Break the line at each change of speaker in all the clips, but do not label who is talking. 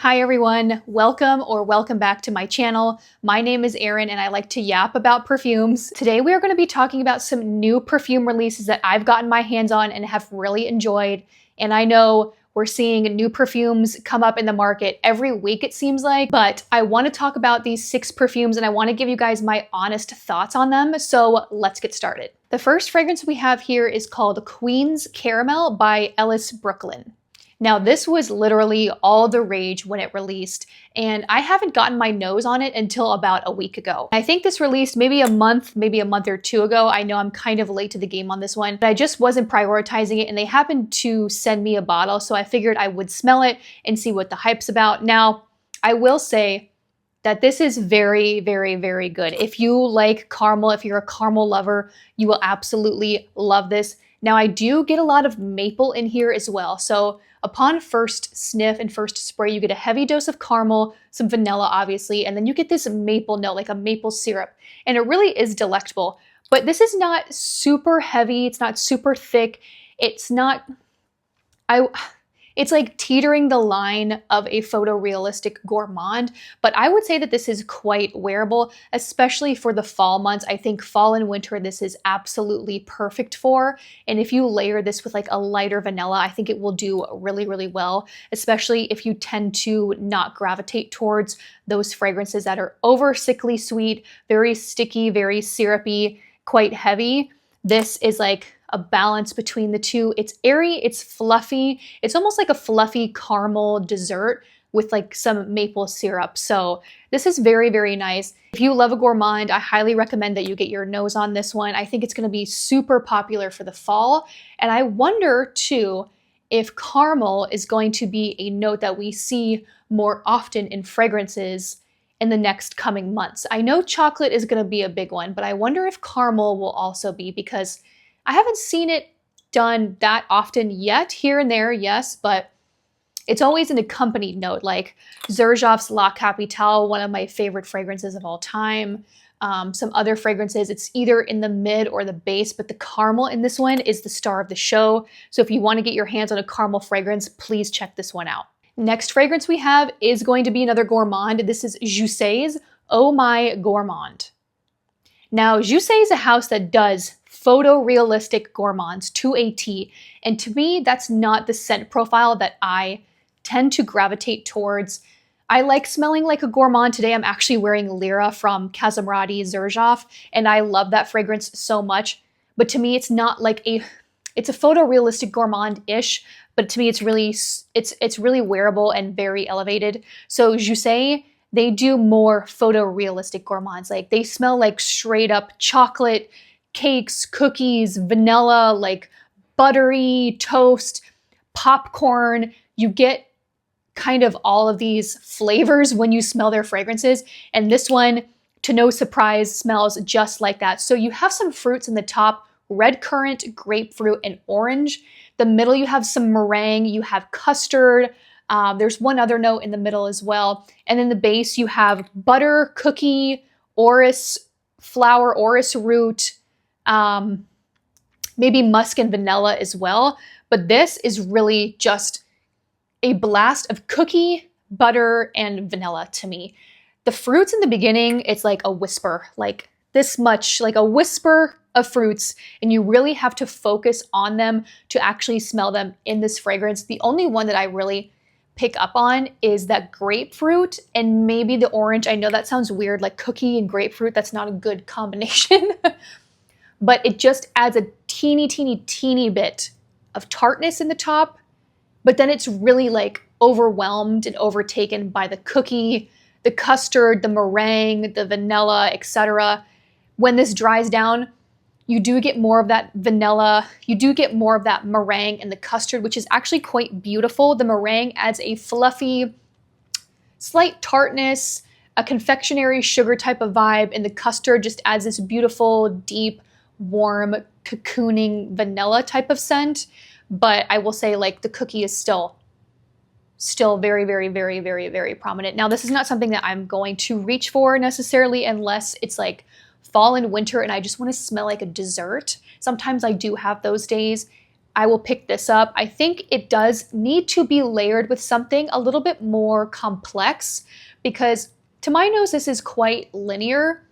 Hi everyone, welcome back to my channel. My name is Erin and I like to yap about perfumes. Today we are going to be talking about some new perfume releases that I've gotten my hands on and have really enjoyed. And I know we're seeing new perfumes come up in the market every week it seems like, but I want to talk about these 6 perfumes and I want to give you guys my honest thoughts on them. So let's get started. The first fragrance we have here is called Queen's Caramel by Ellis Brooklyn. Now, this was literally all the rage when it released, and I haven't gotten my nose on it until about a week ago. I think this released maybe a month or two ago. I know I'm kind of late to the game on this one, but I just wasn't prioritizing it, and they happened to send me a bottle, so I figured I would smell it and see what the hype's about. Now, I will say that this is very, very, very good. If you like caramel, if you're a caramel lover, you will absolutely love this. Now, I do get a lot of maple in here as well, so upon first sniff and first spray, you get a heavy dose of caramel, some vanilla obviously, and then you get this maple note, like a maple syrup. And it really is delectable. But this is not super heavy, it's not super thick, it's like teetering the line of a photorealistic gourmand, but I would say that this is quite wearable, especially for the fall months. I think fall and winter this is absolutely perfect for, and if you layer this with like a lighter vanilla, I think it will do really, really well, especially if you tend to not gravitate towards those fragrances that are over sickly sweet, very sticky, very syrupy, quite heavy. This is like a balance between the two. It's airy, it's fluffy. It's almost like a fluffy caramel dessert with like some maple syrup. So this is very, very nice. If you love a gourmand, I highly recommend that you get your nose on this one. I think it's gonna be super popular for the fall. And I wonder too, if caramel is going to be a note that we see more often in fragrances in the next coming months. I know chocolate is gonna be a big one, but I wonder if caramel will also be, because I haven't seen it done that often yet, here and there, yes, but it's always an accompanied note, like Xerjoff's La Capitale, one of my favorite fragrances of all time. Some other fragrances, it's either in the mid or the base, but the caramel in this one is the star of the show. So if you want to get your hands on a caramel fragrance, please check this one out. Next fragrance we have is going to be another gourmand. This is Jousset's Oh My Gourmand. Now, Jousset is a house that does photorealistic gourmands to a T, and to me, that's not the scent profile that I tend to gravitate towards. I like smelling like a gourmand. Today, I'm actually wearing Lyra from Casamrati Xerjoff, and I love that fragrance so much. But to me, it's not like it's a photorealistic gourmand-ish, but to me, it's really wearable and very elevated. So Jousset, they do more photorealistic gourmands. Like they smell like straight up chocolate, cakes, cookies, vanilla, like buttery toast, popcorn. You get kind of all of these flavors when you smell their fragrances. And this one, to no surprise, smells just like that. So you have some fruits in the top: red currant, grapefruit, and orange. The middle, you have some meringue, you have custard. There's one other note in the middle as well. And then the base, you have butter, cookie, orris flower, orris root, maybe musk and vanilla as well. But this is really just a blast of cookie, butter, and vanilla to me. The fruits in the beginning, it's like a whisper, like this much, like a whisper of fruits, and you really have to focus on them to actually smell them in this fragrance. The only one that I really pick up on is that grapefruit and maybe the orange. I know that sounds weird, like cookie and grapefruit, that's not a good combination, but it just adds a teeny bit of tartness in the top, but then it's really like overwhelmed and overtaken by the cookie, the custard, the meringue, the vanilla, etc. When this dries down, you do get more of that vanilla, you do get more of that meringue and the custard, which is actually quite beautiful. The meringue adds a fluffy, slight tartness, a confectionery sugar type of vibe, and the custard just adds this beautiful, deep, warm, cocooning vanilla type of scent. But I will say, like, the cookie is still very, very, very, very, very prominent. Now, this is not something that I'm going to reach for necessarily unless it's like fall and winter and I just want to smell like a dessert. Sometimes I do have those days. I will pick this up. I think it does need to be layered with something a little bit more complex because to my nose, this is quite linear.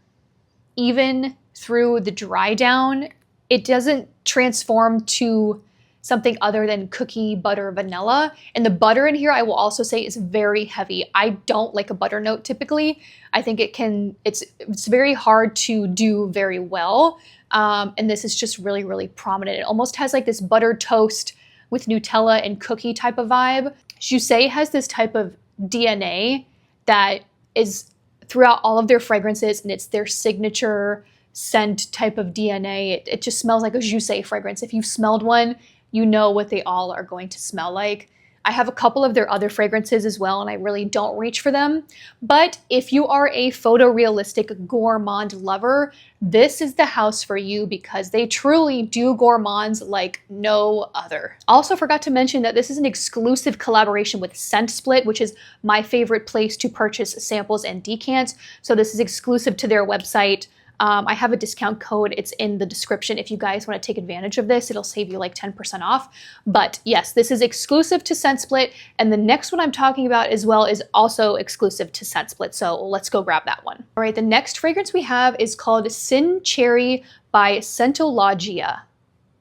Even through the dry down, it doesn't transform to something other than cookie, butter, vanilla. And the butter in here, I will also say, is very heavy. I don't like a butter note typically. I think it's very hard to do very well. And this is just really, really prominent. It almost has like this buttered toast with Nutella and cookie type of vibe. Jusé has this type of DNA that is throughout all of their fragrances, and it's their signature scent type of DNA. It just smells like a Jusé fragrance. If you've smelled one, you know what they all are going to smell like. I have a couple of their other fragrances as well, and I really don't reach for them. But if you are a photorealistic gourmand lover, this is the house for you because they truly do gourmands like no other. Also forgot to mention that this is an exclusive collaboration with Scent Split, which is my favorite place to purchase samples and decants. So this is exclusive to their website. I have a discount code. It's in the description. If you guys want to take advantage of this, it'll save you like 10% off. But yes, this is exclusive to Scent Split. And the next one I'm talking about as well is also exclusive to Scent Split. So let's go grab that one. All right, the next fragrance we have is called Syn Cherry by Scentologia.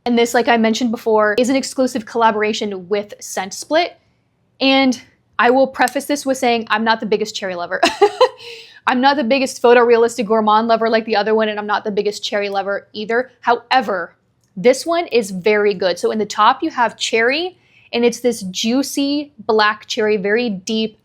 And this, like I mentioned before, is an exclusive collaboration with Scent Split. And I will preface this with saying I'm not the biggest cherry lover. I'm not the biggest photorealistic gourmand lover like the other one, and I'm not the biggest cherry lover either. However, this one is very good. So in the top, you have cherry, and it's this juicy black cherry, very deep,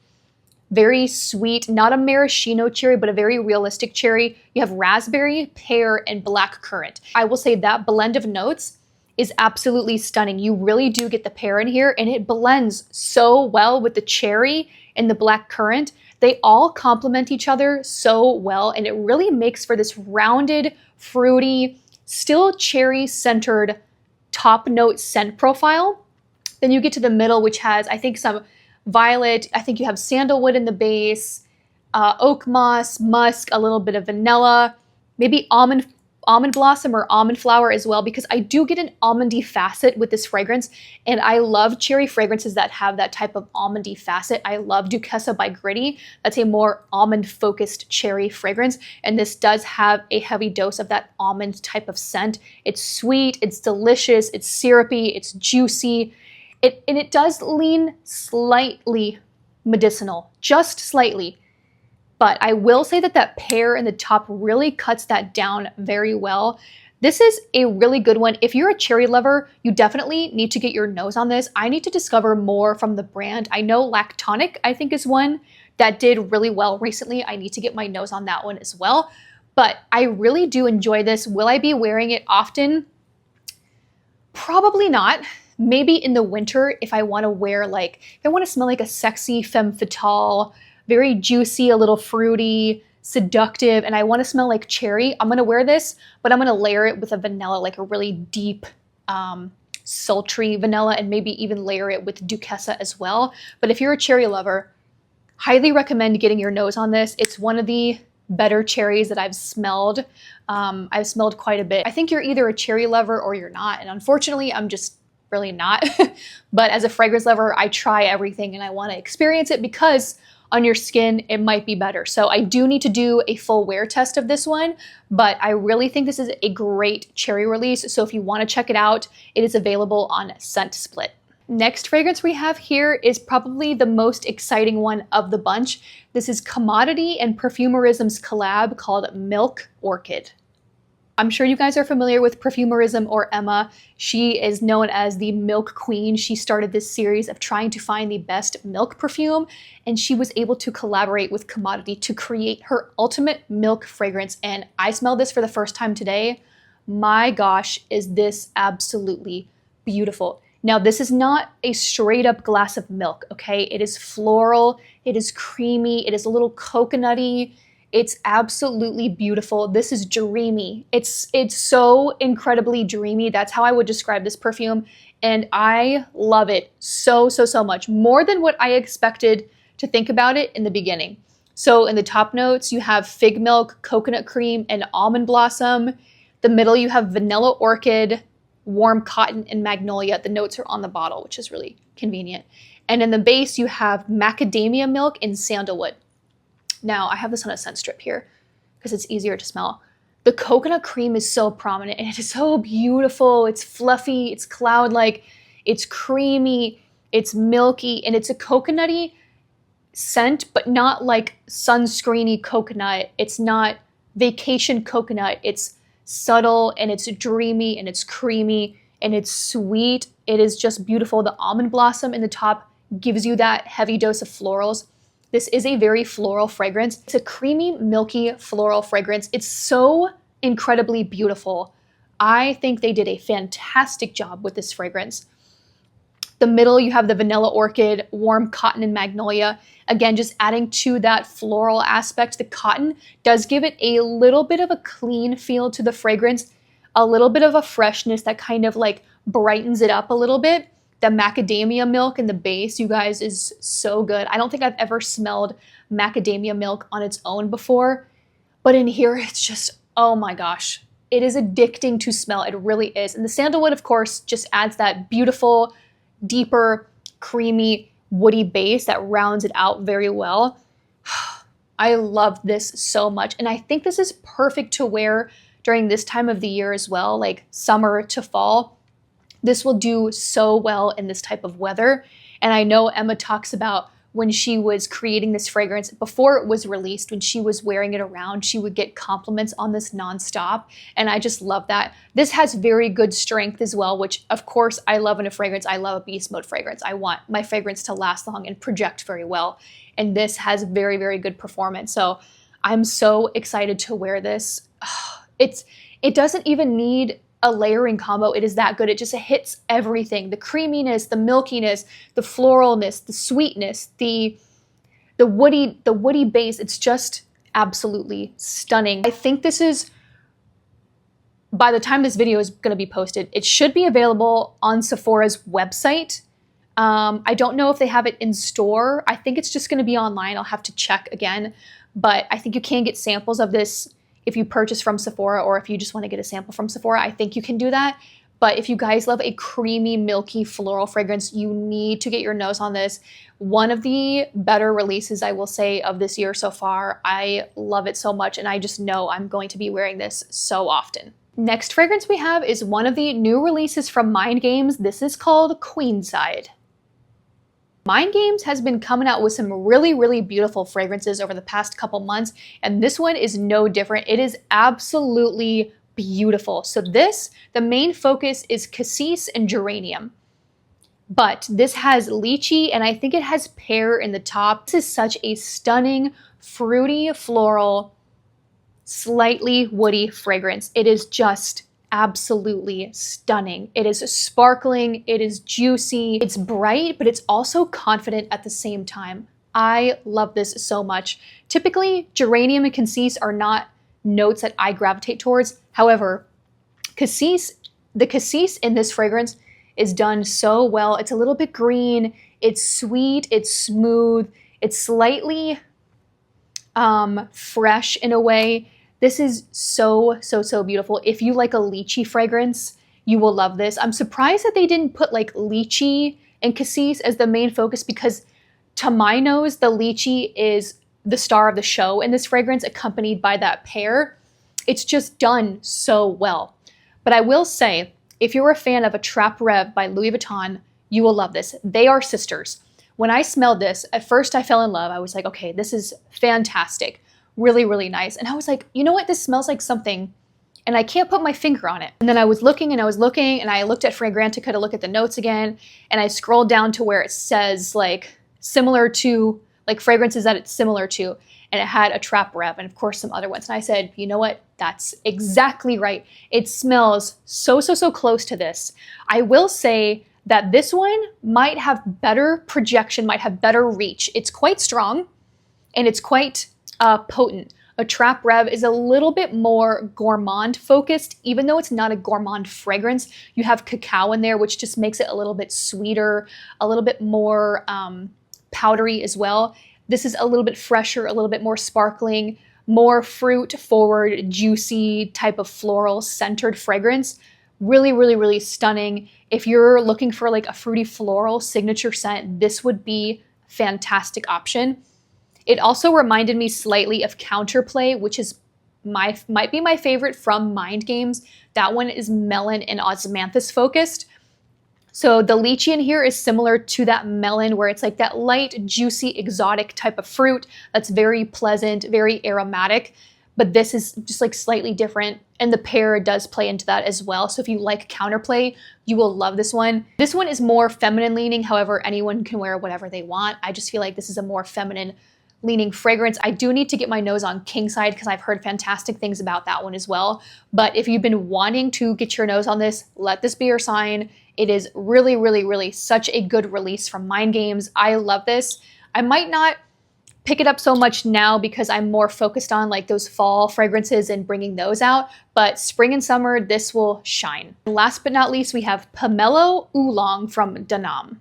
very sweet, not a maraschino cherry, but a very realistic cherry. You have raspberry, pear, and black currant. I will say that blend of notes is absolutely stunning. You really do get the pear in here, and it blends so well with the cherry and the black currant. They all complement each other so well, and it really makes for this rounded, fruity, still cherry-centered top note scent profile. Then you get to the middle, which has, I think, some violet. I think you have sandalwood in the base, oak moss, musk, a little bit of vanilla, maybe almond blossom or almond flower as well, because I do get an almondy facet with this fragrance, and I love cherry fragrances that have that type of almondy facet. I love Duquesa by Gritty. That's a more almond-focused cherry fragrance, and this does have a heavy dose of that almond type of scent. It's sweet, it's delicious, it's syrupy, it's juicy, and it does lean slightly medicinal, just slightly. But I will say that that pear in the top really cuts that down very well. This is a really good one. If you're a cherry lover, you definitely need to get your nose on this. I need to discover more from the brand. I know Lactonic, I think, is one that did really well recently. I need to get my nose on that one as well. But I really do enjoy this. Will I be wearing it often? Probably not. Maybe in the winter if I want to wear if I want to smell like a sexy femme fatale, very juicy, a little fruity, seductive, and I want to smell like cherry, I'm going to wear this, but I'm going to layer it with a vanilla, like a really deep, sultry vanilla, and maybe even layer it with Duquesa as well. But if you're a cherry lover, highly recommend getting your nose on this. It's one of the better cherries that I've smelled. I've smelled quite a bit. I think you're either a cherry lover or you're not, and unfortunately, I'm just really not. But as a fragrance lover, I try everything and I want to experience it because on your skin, it might be better. So I do need to do a full wear test of this one, but I really think this is a great cherry release. So if you want to check it out, it is available on Scent Split. Next fragrance we have here is probably the most exciting one of the bunch. This is Commodity and Perfumerism's collab called Milk Orchid. I'm sure you guys are familiar with Perfumerism or Emma. She is known as the Milk Queen. She started this series of trying to find the best milk perfume, and she was able to collaborate with Commodity to create her ultimate milk fragrance. And I smelled this for the first time today. My gosh, is this absolutely beautiful. Now, this is not a straight up glass of milk, okay? It is floral, it is creamy, it is a little coconutty. It's absolutely beautiful. This is dreamy. It's so incredibly dreamy. That's how I would describe this perfume. And I love it so much. More than what I expected to think about it in the beginning. So in the top notes, you have fig milk, coconut cream, and almond blossom. The middle, you have vanilla orchid, warm cotton, and magnolia. The notes are on the bottle, which is really convenient. And in the base, you have macadamia milk and sandalwood. Now, I have this on a scent strip here because it's easier to smell. The coconut cream is so prominent and it is so beautiful. It's fluffy, it's cloud-like, it's creamy, it's milky, and it's a coconutty scent, but not like sunscreeny coconut. It's not vacation coconut. It's subtle and it's dreamy and it's creamy and it's sweet. It is just beautiful. The almond blossom in the top gives you that heavy dose of florals. This is a very floral fragrance. It's a creamy, milky floral fragrance. It's so incredibly beautiful. I think they did a fantastic job with this fragrance. The middle, you have the vanilla orchid, warm cotton, and magnolia. Again, just adding to that floral aspect. The cotton does give it a little bit of a clean feel to the fragrance, a little bit of a freshness that kind of like brightens it up a little bit. The macadamia milk in the base, you guys, is so good. I don't think I've ever smelled macadamia milk on its own before, but in here, it's just, oh my gosh. It is addicting to smell. It really is. And the sandalwood, of course, just adds that beautiful, deeper, creamy, woody base that rounds it out very well. I love this so much. And I think this is perfect to wear during this time of the year as well, like summer to fall. This will do so well in this type of weather. And I know Emma talks about when she was creating this fragrance, before it was released, when she was wearing it around, she would get compliments on this nonstop. And I just love that. This has very good strength as well, which of course I love in a fragrance. I love a beast mode fragrance. I want my fragrance to last long and project very well. And this has very, very good performance. So I'm so excited to wear this. It doesn't even need a layering combo. It is that good. It just hits everything. The creaminess, the milkiness, the floralness, the sweetness, the woody base. It's just absolutely stunning. I think this is, by the time this video is going to be posted, it should be available on Sephora's website. I don't know if they have it in store. I think it's just going to be online. I'll have to check again, but I think you can get samples of this if you purchase from Sephora, or if you just want to get a sample from Sephora. I think you can do that. But if you guys love a creamy, milky floral fragrance, you need to get your nose on this. One of the better releases, I will say, of this year so far. I love it so much, and I just know I'm going to be wearing this so often. Next fragrance we have is one of the new releases from Mind Games. This is called Queenside. Mind Games has been coming out with some really, really beautiful fragrances over the past couple months, and this one is no different. It is absolutely beautiful. So the main focus is cassis and geranium, but this has lychee, and I think it has pear in the top. This is such a stunning, fruity, floral, slightly woody fragrance. It is just absolutely stunning. It is sparkling, it is juicy, it's bright, but it's also confident at the same time. I love this so much. Typically, geranium and cassis are not notes that I gravitate towards. However, the cassis in this fragrance is done so well. It's a little bit green, it's sweet, it's smooth, it's slightly fresh in a way. This is so, so, so beautiful. If you like a lychee fragrance, you will love this. I'm surprised that they didn't put like lychee and cassis as the main focus, because to my nose, the lychee is the star of the show in this fragrance, accompanied by that pear. It's just done so well. But I will say, if you're a fan of a Trap Rev by Louis Vuitton, you will love this. They are sisters. When I smelled this, at first I fell in love. I was like, okay, this is fantastic. Really, really nice. And I was like, you know what? This smells like something, and I can't put my finger on it. And then I was looking and I was looking, and I looked at Fragrantica to look at the notes again, and I scrolled down to where it says like similar to, like fragrances that it's similar to, and it had a Trap Rev and of course some other ones. And I said, you know what? That's exactly right. It smells so, so, so close to this. I will say that this one might have better projection, might have better reach. It's quite strong and it's quite potent. A Trap Rev is a little bit more gourmand focused, even though it's not a gourmand fragrance. You have cacao in there, which just makes it a little bit sweeter, a little bit more powdery as well. This is a little bit fresher, a little bit more sparkling, more fruit forward, juicy type of floral centered fragrance. Really, really, really stunning. If you're looking for like a fruity floral signature scent, this would be a fantastic option. It also reminded me slightly of Counterplay, which is might be my favorite from Mind Games. That one is melon and osmanthus focused. So the lychee in here is similar to that melon, where it's like that light, juicy, exotic type of fruit that's very pleasant, very aromatic. But this is just like slightly different, and the pear does play into that as well. So if you like Counterplay, you will love this one. This one is more feminine leaning. However, anyone can wear whatever they want. I just feel like this is a more feminine leaning fragrance. I do need to get my nose on Kingside because I've heard fantastic things about that one as well. But if you've been wanting to get your nose on this, let this be your sign. It is really, really, really such a good release from Mind Games. I love this. I might not pick it up so much now because I'm more focused on like those fall fragrances and bringing those out, but spring and summer, this will shine. Last but not least, we have Pomelo Oolong from Danam.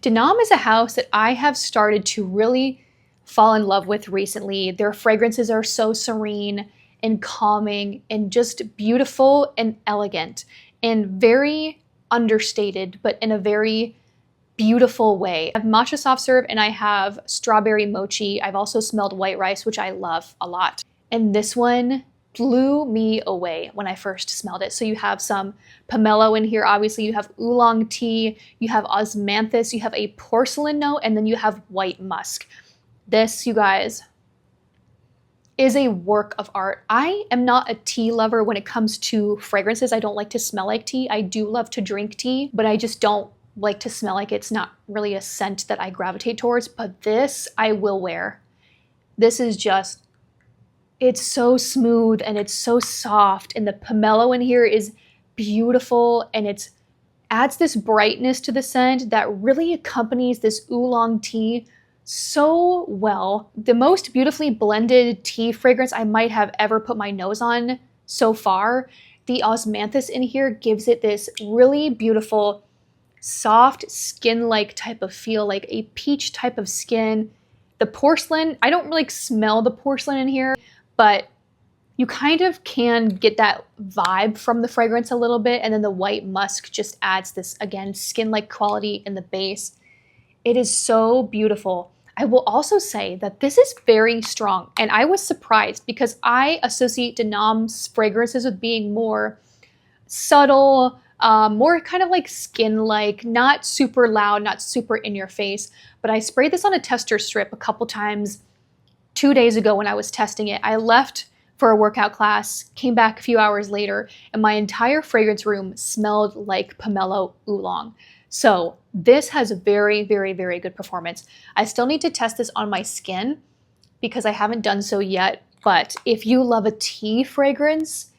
Danam is a house that I have started to really fall in love with recently. Their fragrances are so serene and calming and just beautiful and elegant and very understated, but in a very beautiful way. I have matcha soft serve and I have strawberry mochi. I've also smelled white rice, which I love a lot. And this one blew me away when I first smelled it. So you have some pomelo in here. Obviously you have oolong tea, you have osmanthus, you have a porcelain note, and then you have white musk. This, you guys, is a work of art. I am not a tea lover when it comes to fragrances. I don't like to smell like tea. I do love to drink tea, but I just don't like to smell like it's not really a scent that I gravitate towards, but this I will wear. This is just, it's so smooth and it's so soft, and the pomelo in here is beautiful, and it adds this brightness to the scent that really accompanies this oolong tea so well. The most beautifully blended tea fragrance I might have ever put my nose on so far. The osmanthus in here gives it this really beautiful soft skin-like type of feel, like a peach type of skin. The porcelain, I don't really smell the porcelain in here, but you kind of can get that vibe from the fragrance a little bit, and then the white musk just adds this, again, skin-like quality in the base. It is so beautiful. I will also say that this is very strong, and I was surprised because I associate Danam's fragrances with being more subtle, more kind of like skin-like, not super loud, not super in your face. But I sprayed this on a tester strip a couple times 2 days ago when I was testing it. I left for a workout class, came back a few hours later, and my entire fragrance room smelled like Pomelo Oolong. So this has a very, very, very good performance. I still need to test this on my skin because I haven't done so yet. But if you love a tea fragrance,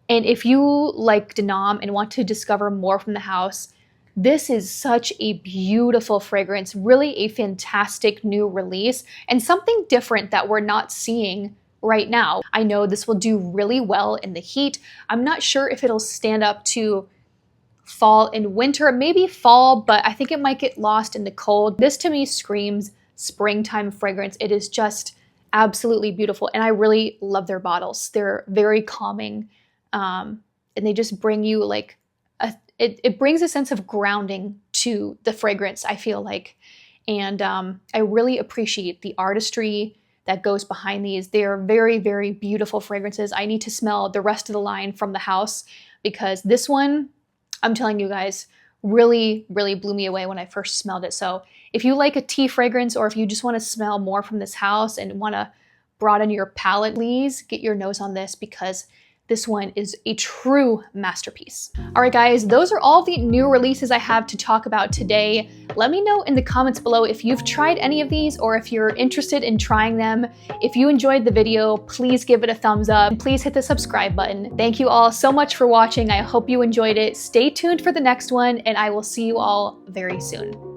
and if you like Danam and want to discover more from the house, this is such a beautiful fragrance, really a fantastic new release, and something different that we're not seeing right now. I know this will do really well in the heat. I'm not sure if it'll stand up to fall and winter, maybe fall, but I think it might get lost in the cold. This to me screams springtime fragrance. It is just absolutely beautiful, and I really love their bottles. They're very calming. And they just bring you like, it brings a sense of grounding to the fragrance, I feel like. And I really appreciate the artistry that goes behind these. They are very, very beautiful fragrances. I need to smell the rest of the line from the house because this one, I'm telling you guys, really, really blew me away when I first smelled it. So if you like a tea fragrance, or if you just want to smell more from this house and want to broaden your palette, please get your nose on this because this one is a true masterpiece. All right, guys, those are all the new releases I have to talk about today. Let me know in the comments below if you've tried any of these or if you're interested in trying them. If you enjoyed the video, please give it a thumbs up. Please hit the subscribe button. Thank you all so much for watching. I hope you enjoyed it. Stay tuned for the next one, and I will see you all very soon.